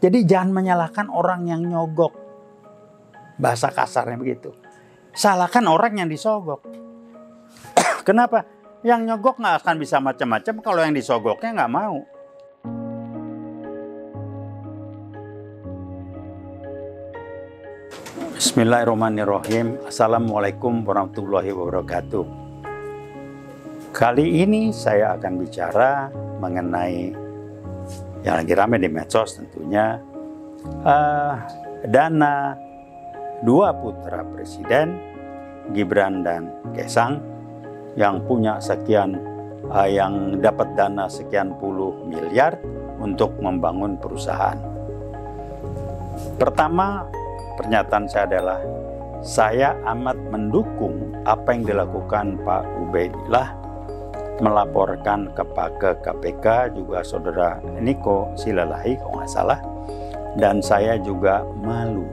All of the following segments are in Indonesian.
Jadi jangan menyalahkan orang yang nyogok. Bahasa kasarnya begitu. Salahkan orang yang disogok. Kenapa? Yang nyogok nggak akan bisa macam-macam kalau yang disogoknya nggak mau. Bismillahirrahmanirrahim. Assalamualaikum warahmatullahi wabarakatuh. Kali ini saya akan bicara mengenai yang lagi ramai di medsos tentunya, dana dua putra presiden, Gibran dan Kaesang, yang punya sekian, yang dapat dana sekian puluh miliar untuk membangun perusahaan. Pertama, pernyataan saya adalah saya amat mendukung apa yang dilakukan Pak Ubaidillah melaporkan ke KPK, juga saudara Niko Silalahi kalau nggak salah, dan saya juga malu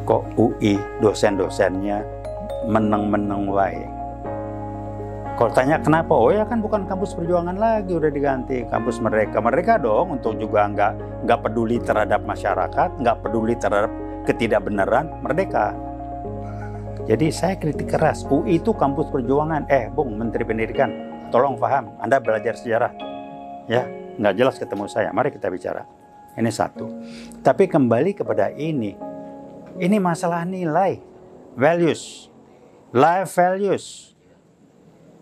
kok UI dosen-dosennya meneng-meneng wae. Kalau tanya kenapa, oh ya kan bukan kampus perjuangan lagi, udah diganti kampus mereka dong, untuk juga nggak peduli terhadap masyarakat, nggak peduli terhadap ketidakbenaran Merdeka. Jadi saya kritik keras, UI itu kampus perjuangan. Bung Menteri Pendidikan, tolong paham, Anda belajar sejarah, ya nggak jelas ketemu saya. Mari kita bicara. Ini satu. Tapi kembali kepada ini masalah nilai, values, life values.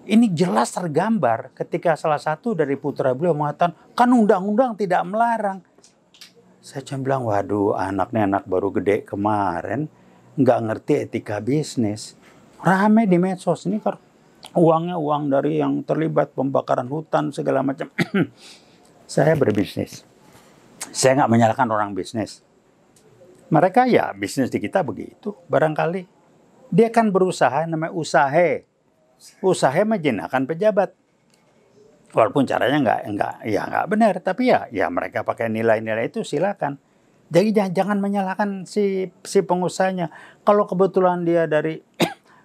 Ini jelas tergambar ketika salah satu dari putra beliau mengatakan, kan undang-undang tidak melarang. Saya cuma bilang, waduh, anaknya anak baru gede kemarin, nggak ngerti etika bisnis. Rame di medsos ini kan uangnya uang dari yang terlibat pembakaran hutan segala macam. Saya berbisnis. Saya nggak menyalahkan orang bisnis. Mereka ya bisnis di kita begitu barangkali. Dia kan berusaha, namanya usaha. Usaha menjinakkan pejabat. Walaupun caranya nggak benar, tapi ya mereka pakai nilai-nilai itu silakan. Jadi jangan menyalahkan si pengusahanya. Kalau kebetulan dia dari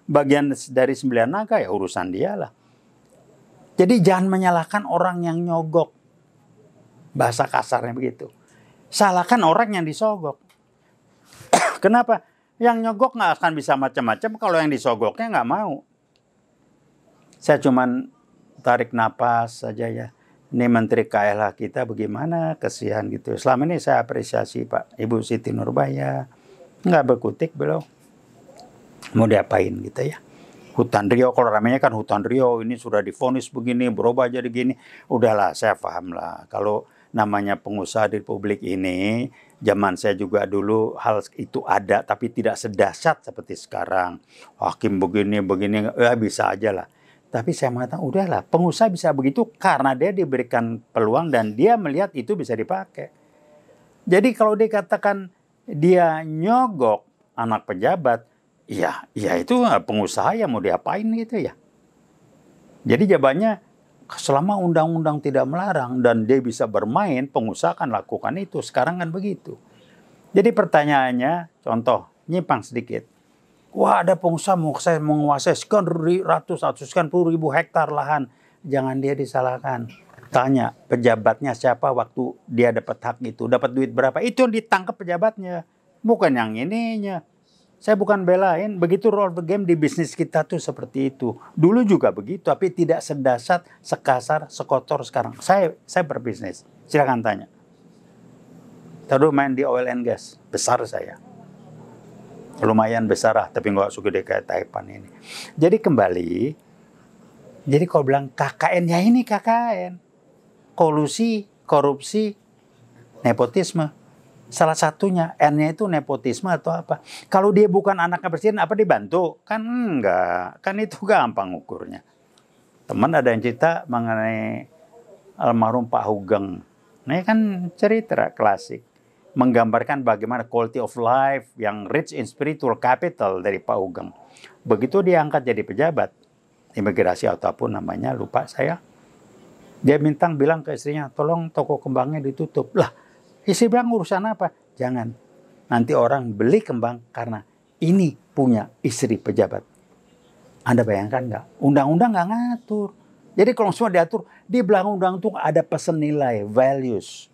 bagian dari 9 naga, ya urusan dia lah. Jadi jangan menyalahkan orang yang nyogok. Bahasa kasarnya begitu. Salahkan orang yang disogok. Kenapa? Yang nyogok nggak akan bisa macam-macam kalau yang disogoknya nggak mau. Saya cuman tarik napas saja ya. Ini Menteri KLH kita bagaimana, kasihan gitu. Selama ini saya apresiasi Pak Ibu Siti Nurbaya. Nggak berkutik beliau. Mau diapain gitu ya. Hutan Riau, kalau ramenya kan Hutan Riau ini sudah divonis begini, berubah jadi gini. Udahlah, saya paham lah. Kalau namanya pengusaha di Republik ini, zaman saya juga dulu hal itu ada, tapi tidak sedahsyat seperti sekarang. Hakim begini, ya bisa aja lah. Tapi saya mengatakan, udahlah, pengusaha bisa begitu karena dia diberikan peluang dan dia melihat itu bisa dipakai. Jadi kalau dikatakan dia nyogok anak pejabat, ya itu pengusaha yang mau diapain gitu ya. Jadi jawabannya, selama undang-undang tidak melarang dan dia bisa bermain, pengusaha akan lakukan itu. Sekarang kan begitu. Jadi pertanyaannya, contoh, nyimpang sedikit. Wah, ada pengusaha menguasai sekian puluh ribu hektar lahan. Jangan dia disalahkan. Tanya pejabatnya siapa waktu dia dapat hak itu. Dapat duit berapa. Itu yang ditangkap pejabatnya. Bukan yang ininya. Saya bukan belain. Begitu role the game di bisnis kita tuh seperti itu. Dulu juga begitu. Tapi tidak sedasar, sekasar, sekotor sekarang. Saya berbisnis. Silakan tanya. Tadi main di oil and gas. Besar saya. Lumayan besar lah, tapi nggak segede kayak Taipan ini. Jadi kembali, jadi kalau bilang KKN, ya ini KKN. Kolusi, korupsi, nepotisme. Salah satunya, N-nya itu nepotisme atau apa. Kalau dia bukan anaknya presiden, apa dibantu? Kan enggak, kan itu gampang ukurnya. Teman ada yang cerita mengenai almarhum Pak Hugeng. Nah kan cerita klasik. Menggambarkan bagaimana quality of life yang rich in spiritual capital dari Pak Hugeng. Begitu dia angkat jadi pejabat, imigrasi ataupun namanya, lupa saya. Dia bilang ke istrinya, tolong toko kembangnya ditutup. Lah, istri bilang urusan apa? Jangan. Nanti orang beli kembang karena ini punya istri pejabat. Anda bayangkan nggak? Undang-undang nggak ngatur. Jadi kalau semua diatur, di belakang undang itu ada pesan nilai, values.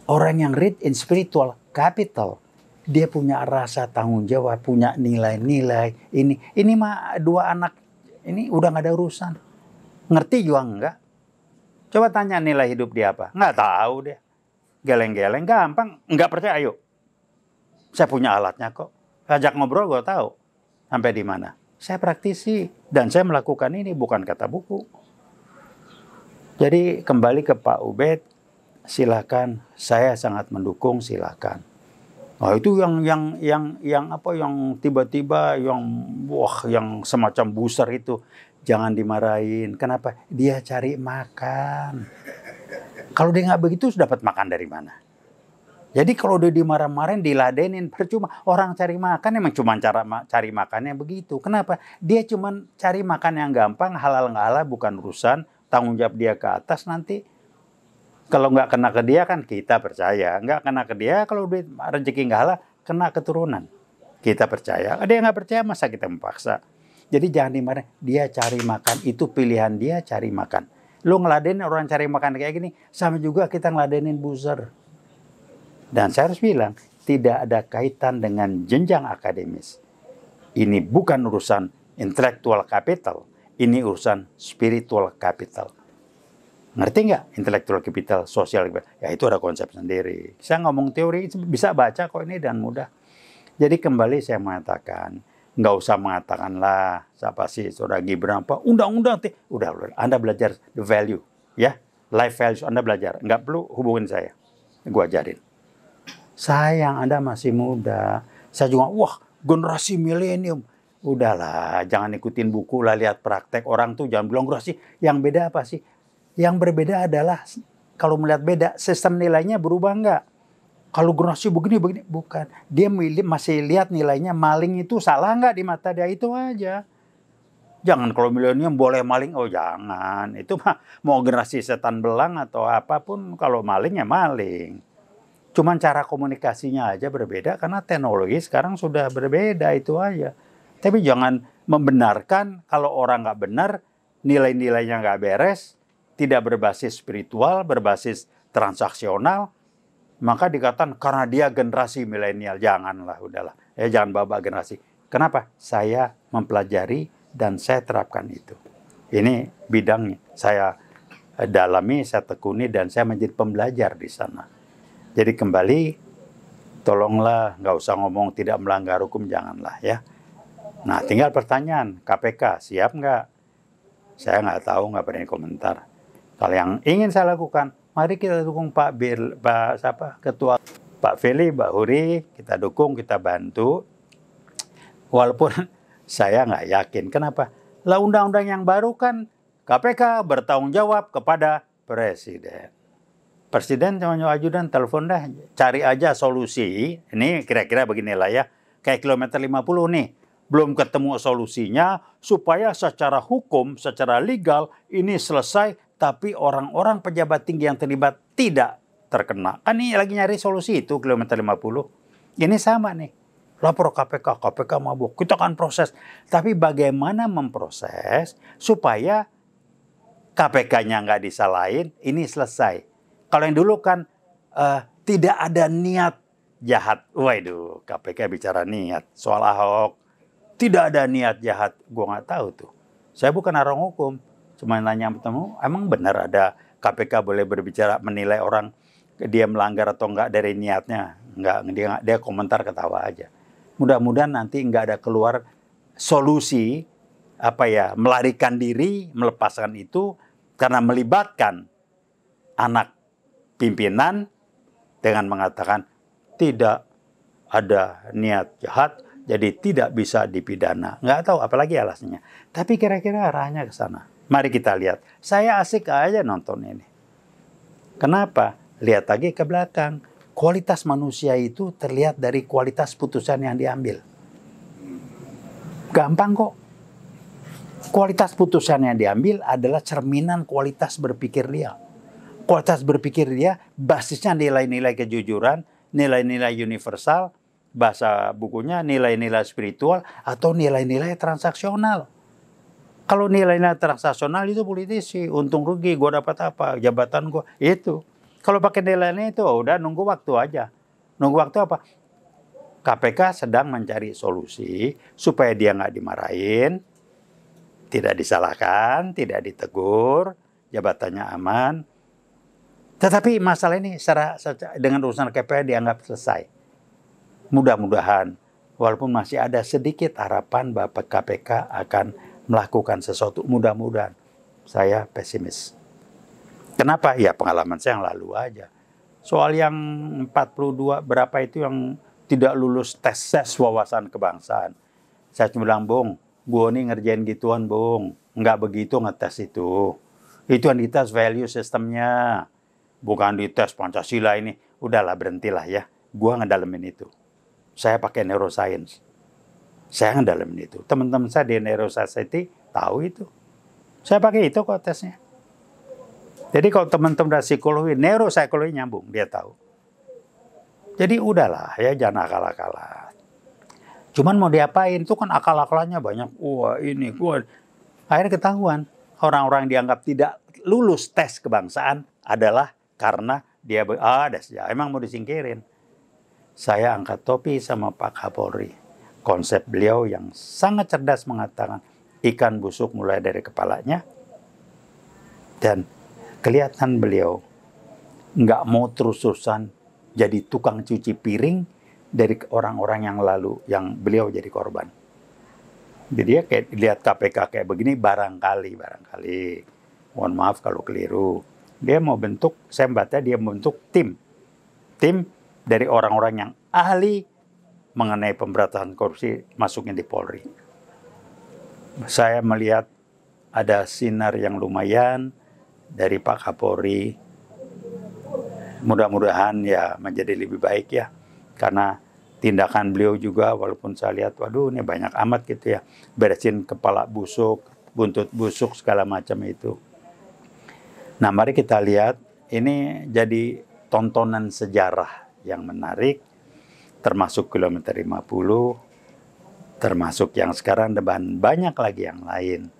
Orang yang rich in spiritual capital, dia punya rasa tanggung jawab, punya nilai-nilai. Ini mah dua anak ini udah nggak ada urusan. Ngerti juga enggak. Coba tanya nilai hidup dia apa. Nggak tahu dia. Geleng-geleng, gampang. Nggak percaya, ayo. Saya punya alatnya kok. Ajak ngobrol gue tahu. Sampai di mana. Saya praktisi. Dan saya melakukan ini bukan kata buku. Jadi kembali ke Pak Ubed. Silakan. Saya sangat mendukung, silakan. Nah, itu yang tiba-tiba yang semacam booster itu jangan dimarahin. Kenapa? Dia cari makan. Kalau dia nggak begitu, dapat makan dari mana? Jadi kalau dia dimarah-marahin, diladenin, percuma. Orang cari makan emang cuma cara cari makannya begitu. Kenapa? Dia cuma cari makan yang gampang, halal nggak halal bukan urusan. Tanggung jawab dia ke atas nanti. Kalau nggak kena ke dia kan kita percaya. Nggak kena ke dia, kalau duit rezeki nggak halal, kena keturunan. Kita percaya. Ada yang nggak percaya, masa kita memaksa? Jadi jangan dimarahin. Dia cari makan, itu pilihan dia cari makan. Lu ngeladenin orang cari makan kayak gini, sama juga kita ngeladenin buzzer. Dan saya harus bilang, tidak ada kaitan dengan jenjang akademis. Ini bukan urusan intellectual capital, ini urusan spiritual capital. Ngerti nggak? Intellectual capital, social capital. Ya itu ada konsep sendiri. Saya ngomong teori, bisa baca kok ini dan mudah. Jadi kembali saya mengatakan, nggak usah mengatakan lah, siapa sih Saudara Gibran apa, undang-undang. Udah, Anda belajar the value. Ya, life values Anda belajar. Nggak perlu hubungin saya. Gue ajarin. Sayang, Anda masih muda. Saya juga, wah generasi milenium. Udahlah, jangan ikutin buku lah, lihat praktek orang tuh. Jangan bilang generasi, yang beda apa sih? Yang berbeda adalah, kalau melihat beda, sistem nilainya berubah nggak? Kalau generasi begini, bukan. Dia masih lihat nilainya, maling itu salah nggak di mata dia, itu aja. Jangan kalau milenium boleh maling, oh jangan. Itu mah mau generasi setan belang atau apapun, kalau maling ya maling. Cuman cara komunikasinya aja berbeda karena teknologi sekarang sudah berbeda, itu aja. Tapi jangan membenarkan kalau orang nggak benar, nilai-nilainya nggak beres, tidak berbasis spiritual, berbasis transaksional, maka dikatakan karena dia generasi milenial. Janganlah, udahlah. Jangan babak generasi. Kenapa? Saya mempelajari dan saya terapkan itu. Ini bidangnya. Saya dalami, saya tekuni, dan saya menjadi pembelajar di sana. Jadi kembali, tolonglah nggak usah ngomong tidak melanggar hukum, janganlah ya. Nah tinggal pertanyaan, KPK siap nggak? Saya nggak tahu, nggak berani komentar. Kalau yang ingin saya lakukan, mari kita dukung Ketua Pak Feli, Mbak Huri, kita dukung, kita bantu. Walaupun saya nggak yakin, kenapa? Lah undang-undang yang baru kan KPK bertanggung jawab kepada Presiden. Presiden sama ajudan telepon dah, cari aja solusi. Ini kira-kira beginilah ya. Kayak kilometer 50 nih. Belum ketemu solusinya supaya secara hukum, secara legal ini selesai, tapi orang-orang pejabat tinggi yang terlibat tidak terkena. Kan ini lagi nyari solusi itu kilometer 50. Ini sama nih. Lapor KPK, KPK mabuk. Kita akan proses. Tapi bagaimana memproses supaya KPK-nya nggak disalahin, ini selesai. Kalau yang dulu kan tidak ada niat jahat. Waduh, KPK bicara niat. Soal Ahok, tidak ada niat jahat. Gue nggak tahu tuh. Saya bukan orang hukum. Cuma nanya bertemu, emang benar ada KPK boleh berbicara, menilai orang dia melanggar atau enggak dari niatnya? Enggak, dia komentar ketawa aja. Mudah-mudahan nanti enggak ada keluar solusi melarikan diri, melepaskan itu karena melibatkan anak pimpinan dengan mengatakan tidak ada niat jahat, jadi tidak bisa dipidana. Nggak tahu apalagi alasannya. Tapi kira-kira arahnya ke sana. Mari kita lihat. Saya asik aja nonton ini. Kenapa? Lihat lagi ke belakang. Kualitas manusia itu terlihat dari kualitas putusan yang diambil. Gampang kok. Kualitas putusan yang diambil adalah cerminan kualitas berpikir dia. Kualitas berpikir dia basisnya nilai-nilai kejujuran, nilai-nilai universal, bahasa bukunya nilai-nilai spiritual atau nilai-nilai transaksional. Kalau nilai-nilai transaksional itu politisi, untung rugi, gue dapat apa, jabatan gue, itu. Kalau pakai deadline itu udah nunggu waktu aja. Nunggu waktu apa? KPK sedang mencari solusi supaya dia nggak dimarahin, tidak disalahkan, tidak ditegur, jabatannya aman. Tetapi masalah ini dengan urusan KPK dianggap selesai. Mudah-mudahan, walaupun masih ada sedikit harapan bahwa KPK akan melakukan sesuatu, mudah-mudahan. Saya pesimis. Kenapa? Ya pengalaman saya yang lalu aja. Soal yang 42 berapa itu yang tidak lulus tes wawasan kebangsaan. Saya cuma bilang, Bung, gue nih ngerjain gituan, Bung. Nggak begitu ngetes itu. Itu yang dites value sistemnya. Bukan dites Pancasila ini. Udahlah, berhentilah ya. Gue ngedalemin itu. Saya pakai neuroscience. Saya ngedalemin itu. Teman-teman saya di Neurosociety tahu itu. Saya pakai itu kok tesnya. Jadi kalau teman-teman dari psikologi, neuropsikologi nyambung, dia tahu. Jadi udahlah ya, jangan akal-akalan. Cuman mau diapain, itu kan akal-akalannya banyak. Wah ini, akhirnya ketahuan. Orang-orang yang dianggap tidak lulus tes kebangsaan adalah karena dia, emang mau disingkirin. Saya angkat topi sama Pak Kapolri. Konsep beliau yang sangat cerdas mengatakan, ikan busuk mulai dari kepalanya. Dan kelihatan beliau nggak mau terus-terusan jadi tukang cuci piring dari orang-orang yang lalu, yang beliau jadi korban. Jadi ya kayak lihat KPK kayak begini, barangkali, mohon maaf kalau keliru. Dia mau bentuk, saya membaca dia membentuk tim dari orang-orang yang ahli mengenai pemberantasan korupsi masuknya di Polri. Saya melihat ada sinar yang lumayan dari Pak Kapolri. Mudah-mudahan ya menjadi lebih baik ya. Karena tindakan beliau juga walaupun saya lihat, waduh ini banyak amat gitu ya. Beresin kepala busuk, buntut busuk, segala macam itu. Nah mari kita lihat, ini jadi tontonan sejarah yang menarik. Termasuk kilometer 50, termasuk yang sekarang dan banyak lagi yang lain.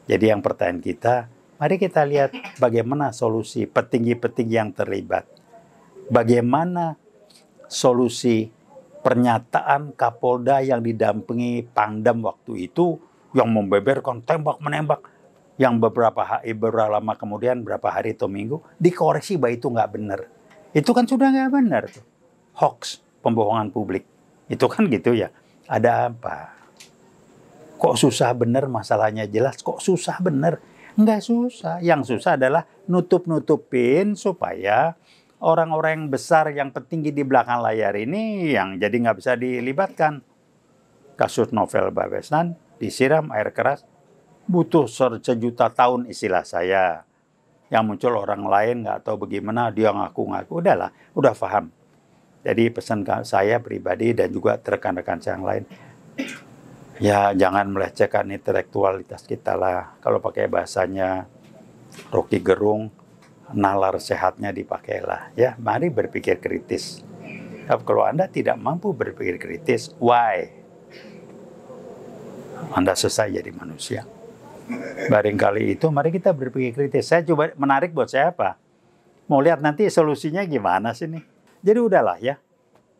Jadi yang pertanyaan kita, mari kita lihat bagaimana solusi petinggi-petinggi yang terlibat. Bagaimana solusi pernyataan Kapolda yang didampingi Pangdam waktu itu yang membeberkan tembak-menembak yang beberapa lama kemudian, berapa hari atau minggu, dikoreksi bahwa itu nggak benar. Itu kan sudah nggak benar. Tuh. Hoax, pembohongan publik. Itu kan gitu ya. Ada apa? Kok susah benar masalahnya jelas? Kok susah benar? Nggak susah. Yang susah adalah nutup-nutupin supaya orang-orang yang besar, yang petinggi di belakang layar ini yang jadi nggak bisa dilibatkan. Kasus Novel Baswedan disiram air keras, butuh sejuta tahun istilah saya. Yang muncul orang lain nggak tahu bagaimana, dia ngaku-ngaku. Udahlah, udah paham. Jadi pesan saya pribadi dan juga rekan-rekan saya yang lain, ya jangan melecehkan intelektualitas kita lah. Kalau pakai bahasanya Rocky Gerung, nalar sehatnya dipakailah. Ya, mari berpikir kritis. Kalau Anda tidak mampu berpikir kritis, why? Anda selesai jadi manusia. Barangkali itu, mari kita berpikir kritis. Saya coba menarik buat saya apa? Mau lihat nanti solusinya gimana sih nih? Jadi udahlah ya.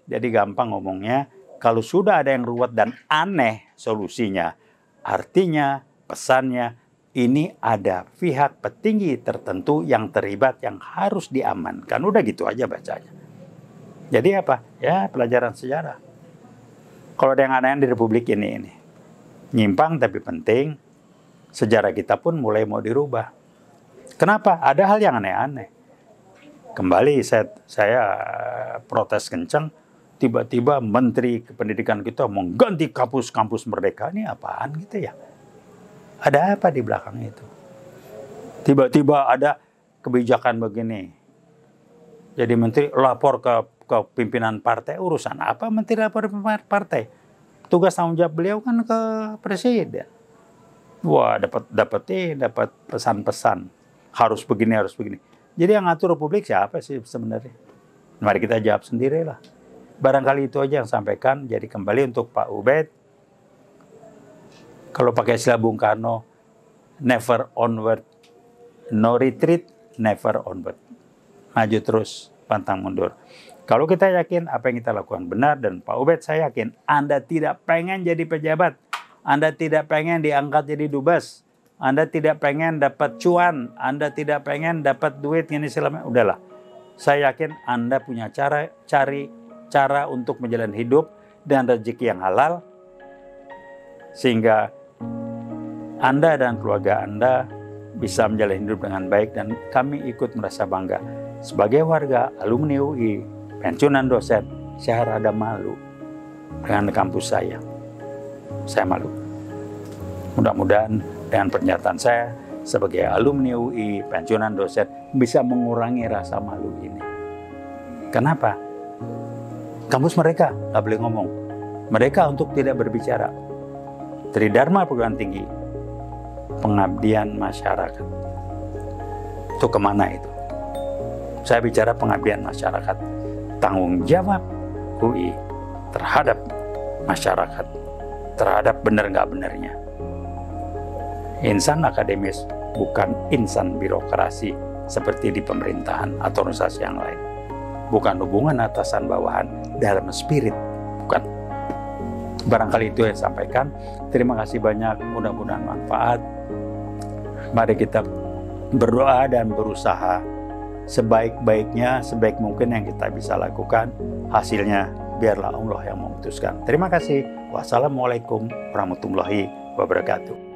Jadi gampang ngomongnya. Kalau sudah ada yang ruwet dan aneh solusinya, artinya, pesannya, ini ada pihak petinggi tertentu yang terlibat yang harus diamankan. Udah gitu aja bacanya. Jadi apa? Ya pelajaran sejarah. Kalau ada yang aneh di Republik ini. Nyimpang tapi penting. Sejarah kita pun mulai mau dirubah. Kenapa? Ada hal yang aneh-aneh. Kembali saya protes kencang. Tiba-tiba Menteri Pendidikan kita mengganti kampus Merdeka. Ini apaan gitu ya? Ada apa di belakang itu? Tiba-tiba ada kebijakan begini. Jadi menteri lapor ke pimpinan partai. Urusan apa menteri lapor ke partai? Tugas tanggung jawab beliau kan ke presiden. Wah, dapat pesan-pesan. Harus begini. Jadi yang ngatur Republik siapa sih sebenarnya? Mari kita jawab sendirilah. Barangkali itu aja yang sampaikan. Jadi kembali untuk Pak Ubed. Kalau pakai istilah Bung Karno, never onward, no retreat, never onward. maju terus, pantang mundur. Kalau kita yakin apa yang kita lakukan benar, dan Pak Ubed saya yakin Anda tidak pengen jadi pejabat, Anda tidak pengen diangkat jadi dubes, Anda tidak pengen dapat cuan, Anda tidak pengen dapat duit ini selama, udahlah. Saya yakin Anda punya cari cara untuk menjalani hidup dan rezeki yang halal, sehingga Anda dan keluarga Anda bisa menjalani hidup dengan baik, dan kami ikut merasa bangga. Sebagai warga alumni UI, pensiunan dosen, saya rada malu dengan kampus saya. Saya malu. Mudah-mudahan dengan pernyataan saya sebagai alumni UI, pensiunan dosen, bisa mengurangi rasa malu ini. Kenapa? Kampus mereka nggak boleh ngomong. Mereka untuk tidak berbicara. Tridharma perguruan tinggi, pengabdian masyarakat. Itu kemana itu? Saya bicara pengabdian masyarakat. Tanggung jawab UI terhadap masyarakat, terhadap benar nggak benarnya. Insan akademis bukan insan birokrasi seperti di pemerintahan atau organisasi yang lain. Bukan hubungan atasan bawahan dalam spirit, bukan. Barangkali itu yang saya sampaikan. Terima kasih banyak, mudah-mudahan manfaat. Mari kita berdoa dan berusaha sebaik-baiknya, sebaik mungkin yang kita bisa lakukan. Hasilnya biarlah Allah yang memutuskan. Terima kasih. Wassalamualaikum warahmatullahi wabarakatuh.